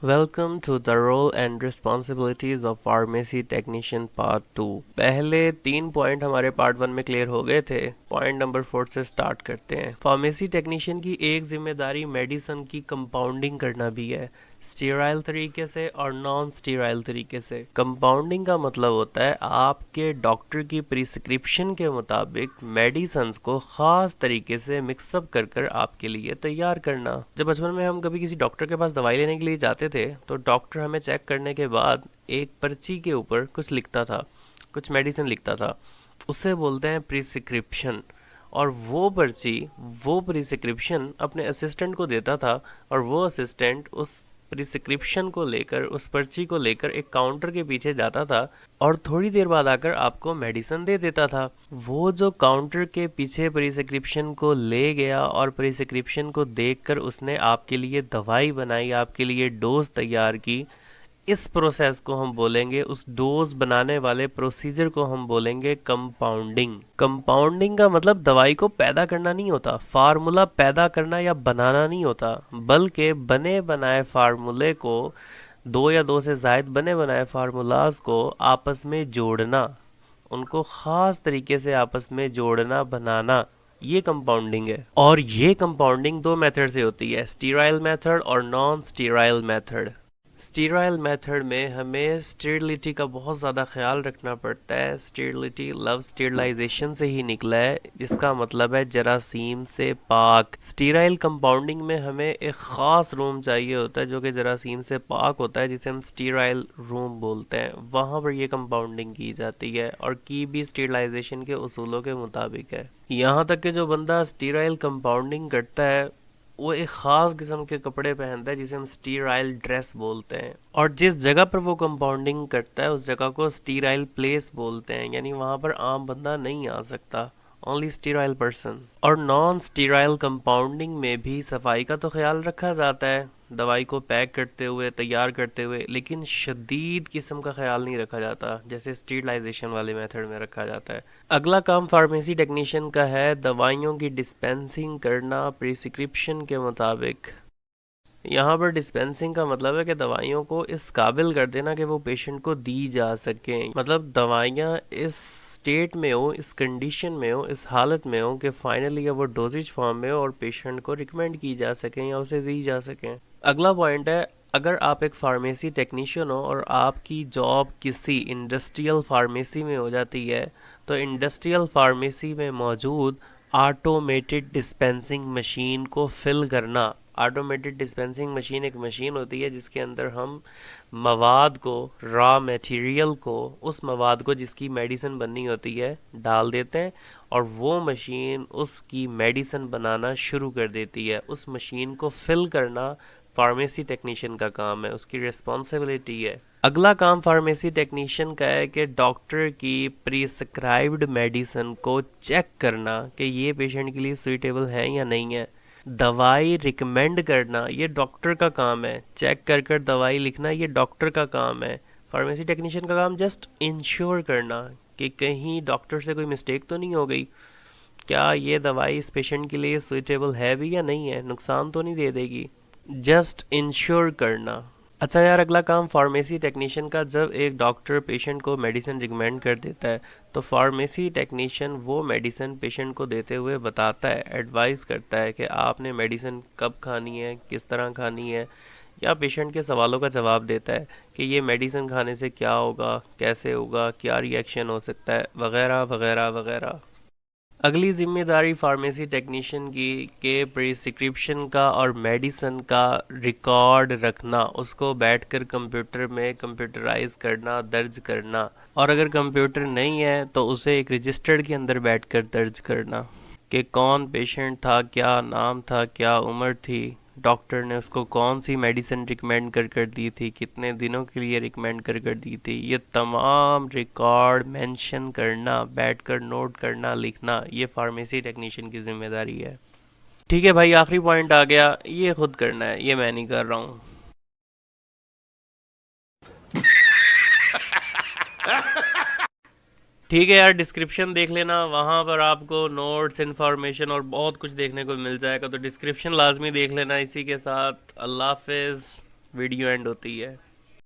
Welcome to the role and responsibilities of pharmacy technician part 2। पहले 3 point हमारे part 1 में clear हो गए थे। पॉइंट नंबर 4 से स्टार्ट करते हैं। फार्मेसी टेक्नीशियन की एक जिम्मेदारी मेडिसिन की कंपाउंडिंग करना भी है, स्टीराइल तरीके से और नॉन स्टीराइल तरीके से। कंपाउंडिंग का मतलब होता है आपके डॉक्टर की प्रिस्क्रिप्शन के मुताबिक मेडिसिन को खास तरीके से मिक्सअप कर कर आपके लिए तैयार करना। जब बचपन में हम कभी किसी डॉक्टर के पास दवाई लेने के लिए जाते थे तो डॉक्टर हमें चेक करने के बाद एक पर्ची के ऊपर कुछ लिखता था, कुछ मेडिसिन लिखता था, उसे बोलते हैं प्रिस्क्रिप्शन। और वो पर्ची, वो प्रिस्क्रिप्शन अपने असिस्टेंट को देता था और वो असिस्टेंट उस प्रिस्क्रिप्शन को लेकर, उस पर्ची को लेकर एक काउंटर के पीछे जाता था और थोड़ी देर बाद आकर आपको मेडिसिन दे देता था। वो जो काउंटर के पीछे प्रिस्क्रिप्शन को ले गया और प्रिस्क्रिप्शन को देखकर उसने आपके लिए दवाई बनाई, आपके लिए डोज तैयार की, इस प्रोसेस को हम बोलेंगे, उस डोज बनाने वाले प्रोसीजर को हम बोलेंगे कंपाउंडिंग। कंपाउंडिंग का मतलब दवाई को पैदा करना नहीं होता, फार्मूला पैदा करना या बनाना नहीं होता, बल्कि बने बनाए फार्मूले को, दो या दो से जायद बने बनाए फार्मूलाज को आपस में जोड़ना, उनको खास तरीके से आपस में जोड़ना, बनाना, ये कंपाउंडिंग है। और ये कंपाउंडिंग दो मेथड से होती है, स्टीराइल मेथड और non sterile method. Sterile method में हमें स्टेरिलिटी का बहुत ज़्यादा ख्याल रखना पड़ता है। स्टेरिलिटी लव स्टेरिलाइजेशन से ही निकला है, जिसका मतलब है जरासीम से पाक। स्टीराइल कंपाउंडिंग में हमें एक ख़ास रूम चाहिए होता है जो कि जरासीम से पाक होता है, जिसे हम स्टीराइल रूम बोलते हैं। वहाँ पर ये कंपाउंडिंग की जाती है और की भी स्टेरिलाइजेशन के उसूलों के मुताबिक है। यहाँ तक कि जो बंदा स्टीराइल कंपाउंडिंग करता है वो एक ख़ास किस्म के कपड़े पहनता है जिसे हम स्टीराइल ड्रेस बोलते हैं, और जिस जगह पर वो कंपाउंडिंग करता है उस जगह को स्टीराइल प्लेस बोलते हैं, यानी वहाँ पर आम बंदा नहीं आ सकता, ओनली स्टीराइल पर्सन। और नॉन स्टीराइल कंपाउंडिंग में भी सफाई का तो ख्याल रखा जाता है दवाई को पैक करते हुए, तैयार करते हुए, लेकिन शदीद किस्म का ख्याल नहीं रखा जाता जैसे स्टीरिलाइजेशन वाले मेथड में रखा जाता है। अगला काम फार्मेसी टेक्नीशियन का है दवाइयों की डिस्पेंसिंग करना प्रिस्क्रिप्शन के मुताबिक। यहाँ पर डिस्पेंसिंग का मतलब है कि दवाइयों को इस काबिल कर देना कि वो पेशेंट को दी जा सकें, मतलब दवाइयाँ इस स्टेट में हो, इस कंडीशन में हो, इस हालत में हो कि फाइनली या वो डोजेज फॉर्म में हो और पेशेंट को रिकमेंड की जा सकें या उसे दी जा सकें। अगला पॉइंट है, अगर आप एक फार्मेसी टेक्नीशियन हो और आपकी जॉब किसी इंडस्ट्रियल फार्मेसी में हो जाती है तो इंडस्ट्रियल फार्मेसी में मौजूद ऑटोमेटेड डिस्पेंसिंग मशीन को फिल करना। ऑटोमेटेड डिस्पेंसिंग मशीन एक मशीन होती है जिसके अंदर हम मवाद को, रॉ मटेरियल को, उस मवाद को जिसकी मेडिसिन बननी होती है डाल देते हैं और वो मशीन उसकी मेडिसिन बनाना शुरू कर देती है। उस मशीन को फिल करना फार्मेसी टेक्नीशियन का काम है, उसकी रिस्पॉन्सिबिलिटी है। अगला काम फार्मेसी टेक्नीशियन का है कि डॉक्टर की प्रिस्क्राइब्ड मेडिसिन को चेक करना कि ये पेशेंट के लिए सूटेबल है या नहीं है। दवाई रिकमेंड करना ये डॉक्टर का काम है, चेक कर कर दवाई लिखना ये डॉक्टर का काम है। फार्मेसी टेक्नीशियन का काम जस्ट इंश्योर करना कि कहीं डॉक्टर से कोई मिस्टेक तो नहीं हो गई, क्या ये दवाई इस पेशेंट के लिए सूटेबल है भी या नहीं है, नुकसान तो नहीं दे देगी, जस्ट इंश्योर करना। अच्छा यार, अगला काम फार्मेसी टेक्नीशियन का, जब एक डॉक्टर पेशेंट को मेडिसिन रिकमेंड कर देता है तो फार्मेसी टेक्नीशियन वो मेडिसिन पेशेंट को देते हुए बताता है, एडवाइस करता है कि आपने मेडिसिन कब खानी है, किस तरह खानी है, या पेशेंट के सवालों का जवाब देता है कि ये मेडिसिन खाने से क्या होगा, कैसे होगा, क्या रिएक्शन हो सकता है, वगैरह वगैरह वगैरह। अगली जिम्मेदारी फार्मेसी टेक्नीशियन की के प्रिस्क्रिप्शन का और मेडिसिन का रिकॉर्ड रखना, उसको बैठकर कंप्यूटर में कंप्यूटराइज करना, दर्ज करना, और अगर कंप्यूटर नहीं है तो उसे एक रजिस्टर के अंदर बैठकर दर्ज करना कि कौन पेशेंट था, क्या नाम था, क्या उम्र थी, डॉक्टर ने उसको कौन सी मेडिसिन रिकमेंड कर कर दी थी, कितने दिनों के लिए रिकमेंड कर कर दी थी, ये तमाम रिकॉर्ड मेंशन करना, बैठकर नोट करना, लिखना, ये फार्मेसी टेक्नीशियन की जिम्मेदारी है। ठीक है भाई, आखिरी पॉइंट आ गया, ये खुद करना है, ये मैं नहीं कर रहा हूँ। ठीक है यार, डिस्क्रिप्शन देख लेना, वहाँ पर आपको नोट्स, इन्फॉर्मेशन और बहुत कुछ देखने को मिल जाएगा, तो डिस्क्रिप्शन लाजमी देख लेना। इसी के साथ अल्लाह हाफिज़। वीडियो एंड होती है।